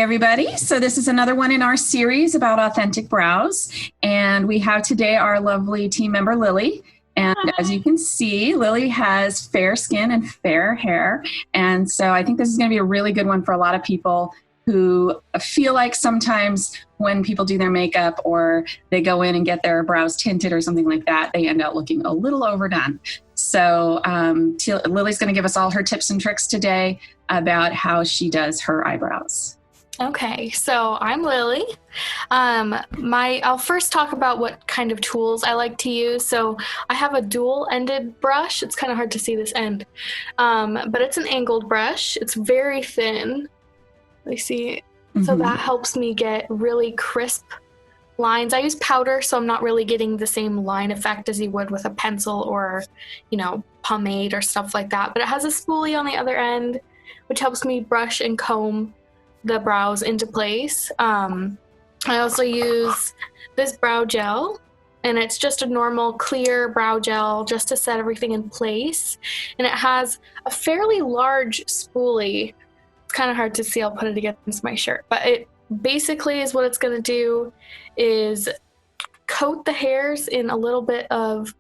everybody. So this is another one in our series about authentic brows. And we have today our lovely team member, Lily. And as you can see, Lily has fair skin and fair hair. And so I think this is going to be a really good one for a lot of people who feel like sometimes when people do their makeup or they go in and get their brows tinted or something like that, they end up looking a little overdone. So Lily's going to give us all her tips and tricks today about how she does her eyebrows. Okay, so I'm Lily. I'll first talk about what kind of tools I like to use. So I have a dual-ended brush. It's kind of hard to see this end, but it's an angled brush. It's very thin. You see, so that helps me get really crisp lines. I use powder, so I'm not really getting the same line effect as you would with a pencil or, pomade or stuff like that. But it has a spoolie on the other end, which helps me brush and comb the brows into place. I also use this brow gel, and it's just a normal clear brow gel just to set everything in place. And it has a fairly large spoolie. It's kind of hard to see. I'll put it against my shirt, but it basically is what it's going to do is coat the hairs in a little bit of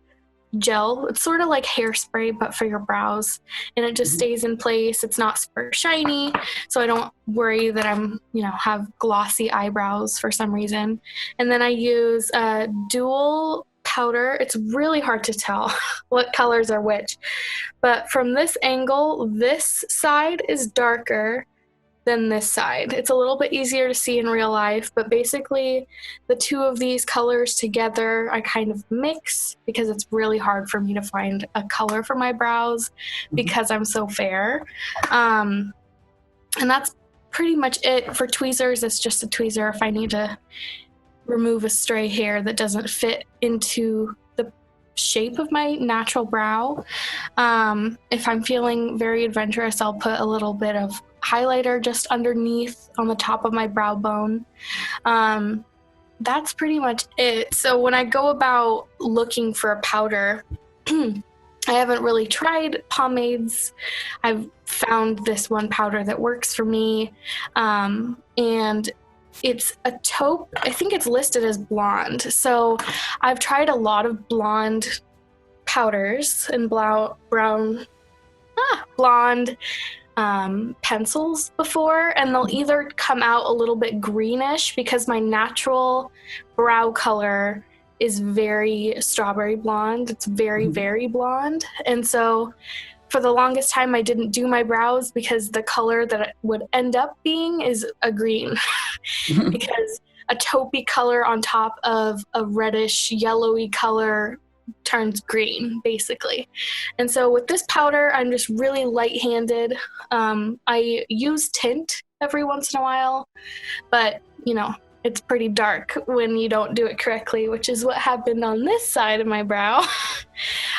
gel. It's sort of like hairspray, but for your brows, and it just stays in place. It's not super shiny, so I don't worry that I'm, have glossy eyebrows for some reason. And then I use a dual powder. It's really hard to tell what colors are which, but from this angle, this side is darker than this side. It's a little bit easier to see in real life, but basically the two of these colors together I kind of mix because it's really hard for me to find a color for my brows because I'm so fair. And that's pretty much it. For tweezers, it's just a tweezer if I need to remove a stray hair that doesn't fit into the shape of my natural brow. If I'm feeling very adventurous, I'll put a little bit of highlighter just underneath on the top of my brow bone. That's pretty much it. So when I go about looking for a powder, I haven't really tried pomades. I've found this one powder that works for me, and it's a taupe. I think it's listed as blonde. So I've tried a lot of blonde powders and blonde pencils before, and they'll either come out a little bit greenish because my natural brow color is very strawberry blonde. It's very, very blonde. And so for the longest time, I didn't do my brows because the color that it would end up being is a green because a taupey color on top of a reddish yellowy color turns green, basically. And so with this powder, I'm just really light-handed. I use tint every once in a while, but it's pretty dark when you don't do it correctly, which is what happened on this side of my brow.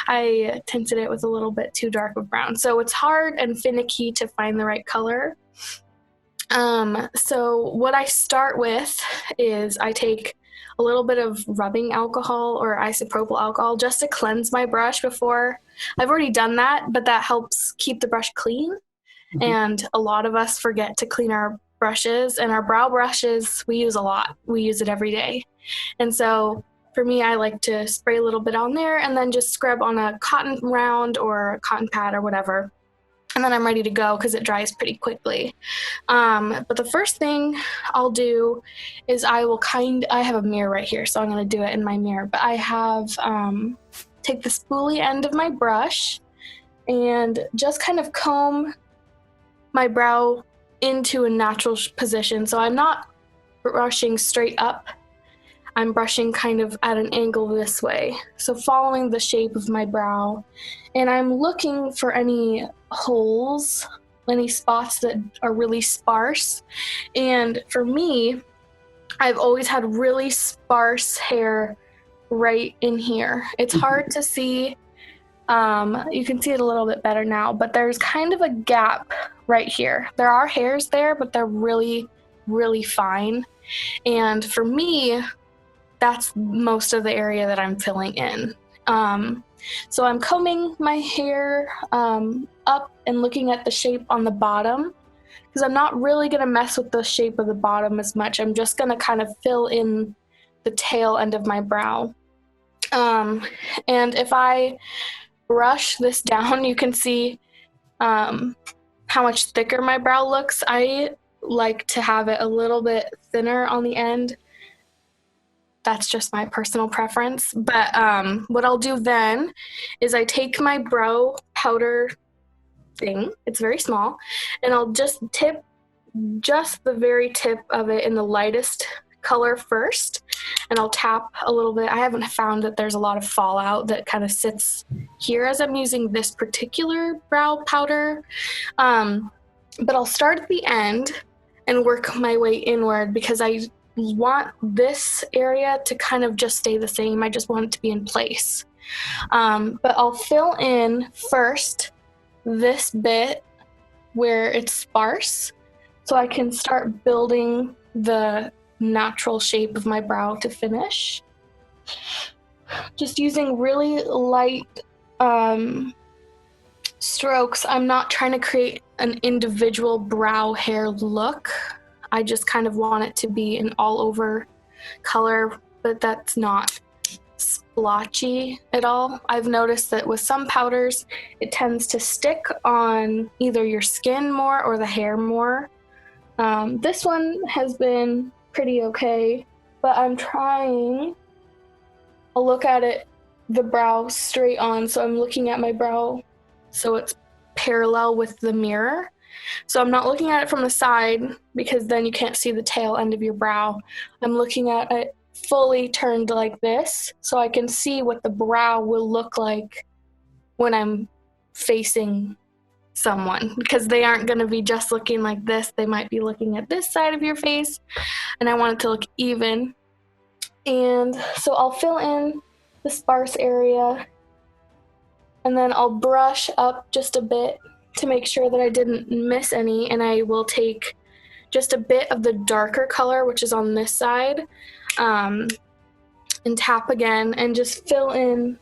I tinted it with a little bit too dark of brown, so it's hard and finicky to find the right color. So what I start with is I take a little bit of rubbing alcohol or isopropyl alcohol just to cleanse my brush before. I've already done that, but that helps keep the brush clean. And a lot of us forget to clean our brushes, and our brow brushes, we use a lot. We use it every day. And so for me, I like to spray a little bit on there and then just scrub on a cotton round or a cotton pad or whatever. And then I'm ready to go because it dries pretty quickly. But the first thing I'll do is I have a mirror right here, so I'm going to do it in my mirror. But I have, take the spoolie end of my brush and just kind of comb my brow into a natural position. So I'm not brushing straight up. I'm brushing kind of at an angle this way. So following the shape of my brow. And I'm looking for any holes, any spots that are really sparse. And for me, I've always had really sparse hair right in here. It's hard to see. You can see it a little bit better now, but there's kind of a gap right here. There are hairs there, but they're really, really fine. And for me, that's most of the area that I'm filling in. So I'm combing my hair up and looking at the shape on the bottom because I'm not really going to mess with the shape of the bottom as much. I'm just going to kind of fill in the tail end of my brow. And if I brush this down, you can see how much thicker my brow looks. I like to have it a little bit thinner on the end. That's just my personal preference. But what I'll do then is I take my brow powder thing, it's very small, and I'll just tip just the very tip of it in the lightest color first, and I'll tap a little bit. I haven't found that there's a lot of fallout that kind of sits here as I'm using this particular brow powder, but I'll start at the end and work my way inward because I want this area to kind of just stay the same. I just want it to be in place. But I'll fill in first this bit where it's sparse so I can start building the natural shape of my brow to finish. Just using really light strokes. I'm not trying to create an individual brow hair look. I just kind of want it to be an all over color, but that's not splotchy at all. I've noticed that with some powders, it tends to stick on either your skin more or the hair more. This one has been pretty okay, but I'm trying. I'll look at it, the brow straight on, so I'm looking at my brow so it's parallel with the mirror. So I'm not looking at it from the side because then you can't see the tail end of your brow. I'm looking at it fully turned like this so I can see what the brow will look like when I'm facing someone, because they aren't going to be just looking like this. They might be looking at this side of your face, and I want it to look even. And so I'll fill in the sparse area, and then I'll brush up just a bit to make sure that I didn't miss any, and I will take just a bit of the darker color, which is on this side, and tap again and just fill in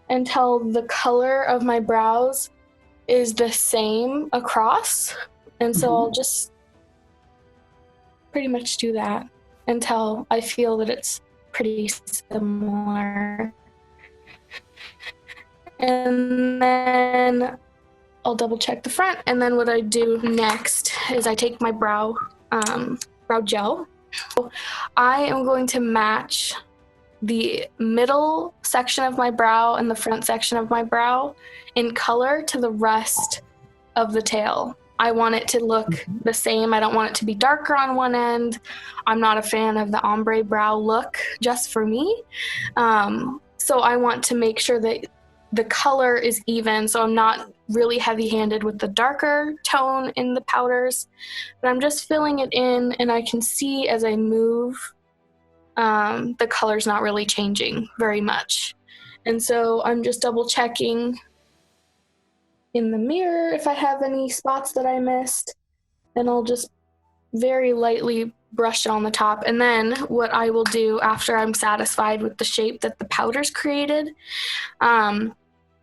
until the color of my brows is the same across. And so I'll just pretty much do that until I feel that it's pretty similar. And then I'll double check the front, and then what I do next is I take my brow gel. I am going to match the middle section of my brow and the front section of my brow in color to the rest of the tail. I want it to look the same. I don't want it to be darker on one end. I'm not a fan of the ombre brow look just for me. So I want to make sure that the color is even, so I'm not really heavy-handed with the darker tone in the powders, but I'm just filling it in, and I can see as I move, the color's not really changing very much. And so I'm just double-checking in the mirror if I have any spots that I missed, and I'll just very lightly brush it on the top. And then what I will do after I'm satisfied with the shape that the powder's created,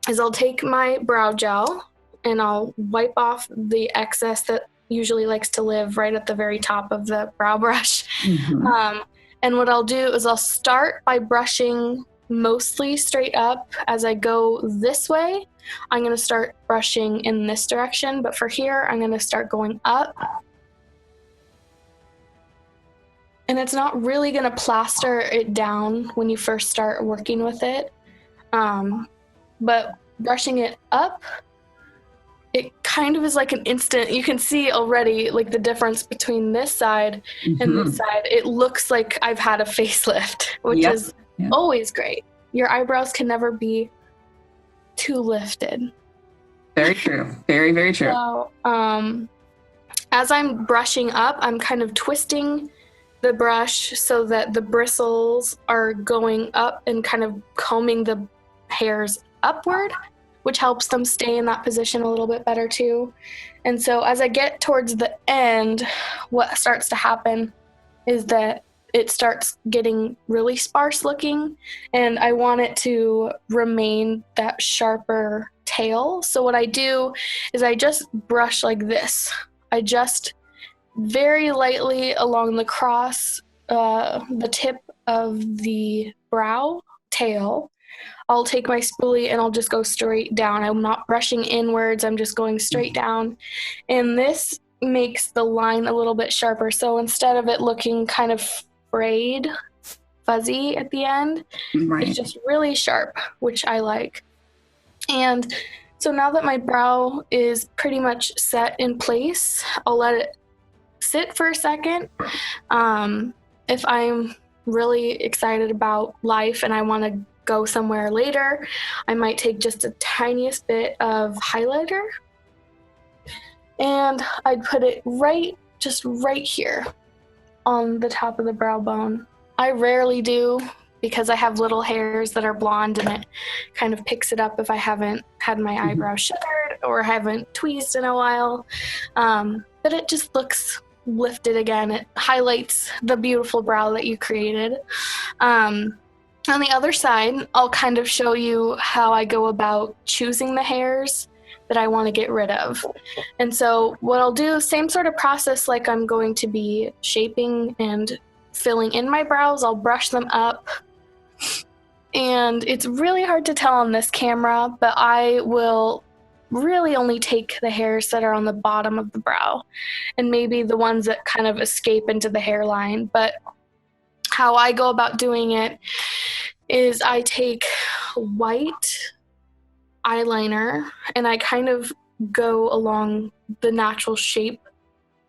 is I'll take my brow gel and I'll wipe off the excess that usually likes to live right at the very top of the brow brush. And what I'll do is I'll start by brushing mostly straight up. As I go this way, I'm going to start brushing in this direction, but for here, I'm going to start going up. And it's not really going to plaster it down when you first start working with it. But brushing it up, it kind of is like an instant. You can see already like the difference between this side and this side. It looks like I've had a facelift, which is always great. Your eyebrows can never be too lifted. Very true. Very, very true. So, as I'm brushing up, I'm kind of twisting the brush so that the bristles are going up and kind of combing the hairs upward, which helps them stay in that position a little bit better too. And so as I get towards the end, what starts to happen is that it starts getting really sparse looking, and I want it to remain that sharper tail. So what I do is I just brush like this. I just very lightly along the cross, the tip of the brow tail, I'll take my spoolie and I'll just go straight down. I'm not brushing inwards, I'm just going straight down. And this makes the line a little bit sharper. So instead of it looking kind of frayed, fuzzy at the end, it's just really sharp, which I like. And so now that my brow is pretty much set in place, I'll let it sit for a second. If I'm really excited about life and I want to go somewhere later, I might take just a tiniest bit of highlighter and I'd put it just right here on the top of the brow bone. I rarely do because I have little hairs that are blonde and it kind of picks it up if I haven't had my eyebrows sugared or haven't tweezed in a while. But it just looks lifted again. It highlights the beautiful brow that you created. On the other side, I'll kind of show you how I go about choosing the hairs that I want to get rid of. And so what I'll do, same sort of process like I'm going to be shaping and filling in my brows, I'll brush them up. And it's really hard to tell on this camera, but I will really only take the hairs that are on the bottom of the brow and maybe the ones that kind of escape into the hairline. But how I go about doing it is I take white eyeliner and I kind of go along the natural shape,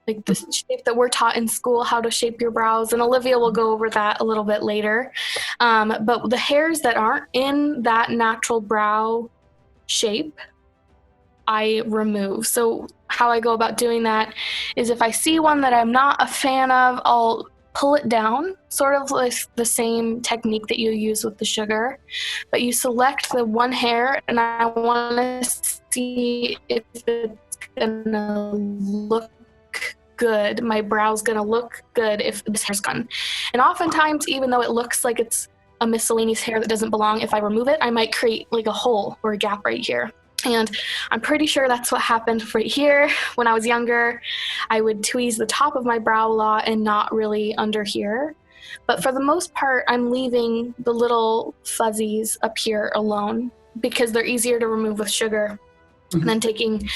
like the shape that we're taught in school, how to shape your brows. And Olivia will go over that a little bit later. But the hairs that aren't in that natural brow shape, I remove. So how I go about doing that is if I see one that I'm not a fan of, I'll pull it down, sort of like the same technique that you use with the sugar, but you select the one hair and I want to see if it's gonna look good. My brow's gonna look good if this hair's gone. And oftentimes, even though it looks like it's a miscellaneous hair that doesn't belong, if I remove it, I might create like a hole or a gap right here. And I'm pretty sure that's what happened right here. When I was younger, I would tweeze the top of my brow a lot and not really under here. But for the most part, I'm leaving the little fuzzies up here alone because they're easier to remove with sugar than taking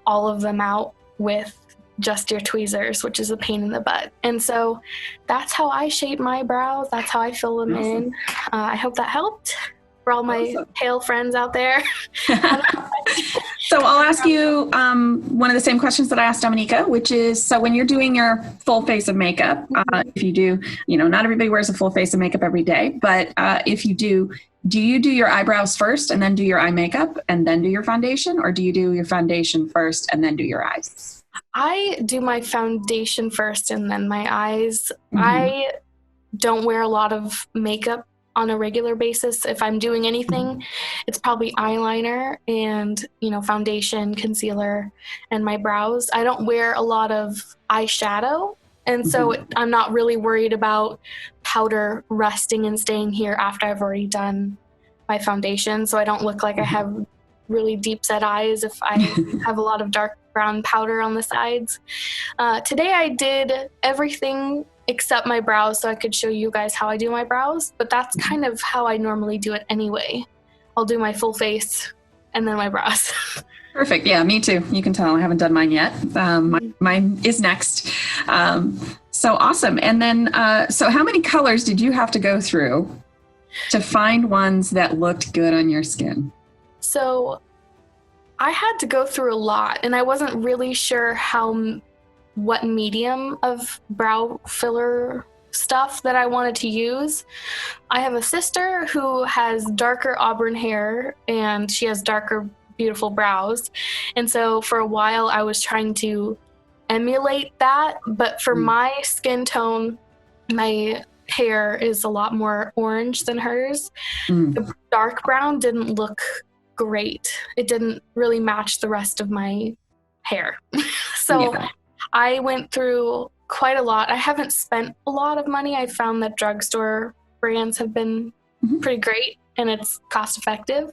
all of them out with just your tweezers, which is a pain in the butt. And so that's how I shape my brows. That's how I fill them in. I hope that helped for all my pale friends out there. So I'll ask you one of the same questions that I asked Dominica, which is, so when you're doing your full face of makeup, if you do, not everybody wears a full face of makeup every day, but if you do you do your eyebrows first and then do your eye makeup and then do your foundation, or do you do your foundation first and then do your eyes? I do my foundation first and then my eyes. I don't wear a lot of makeup on a regular basis. If I'm doing anything, it's probably eyeliner and, foundation, concealer, and my brows. I don't wear a lot of eyeshadow. And so I'm not really worried about powder resting and staying here after I've already done my foundation. So I don't look like I have really deep set eyes if I have a lot of dark brown powder on the sides. Today I did everything except my brows so I could show you guys how I do my brows, but that's kind of how I normally do it anyway. I'll do my full face and then my brows. Perfect. Yeah, me too. You can tell I haven't done mine yet. Mine is next. So awesome. And then, so how many colors did you have to go through to find ones that looked good on your skin? So I had to go through a lot, and I wasn't really sure what medium of brow filler stuff that I wanted to use. I have a sister who has darker auburn hair and she has darker, beautiful brows. And so for a while I was trying to emulate that, but for my skin tone, my hair is a lot more orange than hers. The dark brown didn't look great. It didn't really match the rest of my hair. So I went through quite a lot. I haven't spent a lot of money. I found that drugstore brands have been pretty great and it's cost effective.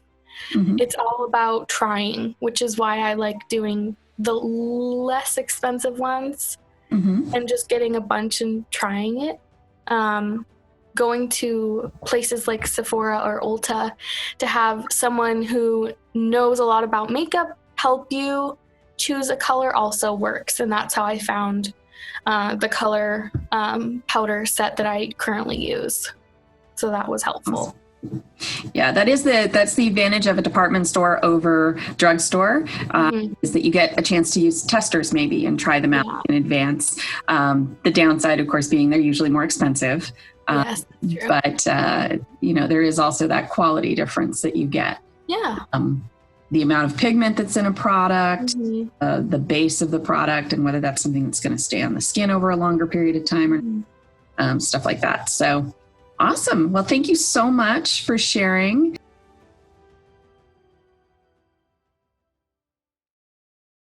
It's all about trying, which is why I like doing the less expensive ones Mm-hmm. and just getting a bunch and trying it. Going to places like Sephora or Ulta to have someone who knows a lot about makeup help you choose a color also works. And that's how I found the color powder set that I currently use. So that was helpful. Yeah, that's the advantage of a department store over drugstore, is that you get a chance to use testers maybe and try them out in advance. The downside, of course, being they're usually more expensive. Yes, that's true. But, there is also that quality difference that you get. Yeah. The amount of pigment that's in a product, the base of the product, and whether that's something that's going to stay on the skin over a longer period of time or stuff like that. So awesome. Well, thank you so much for sharing.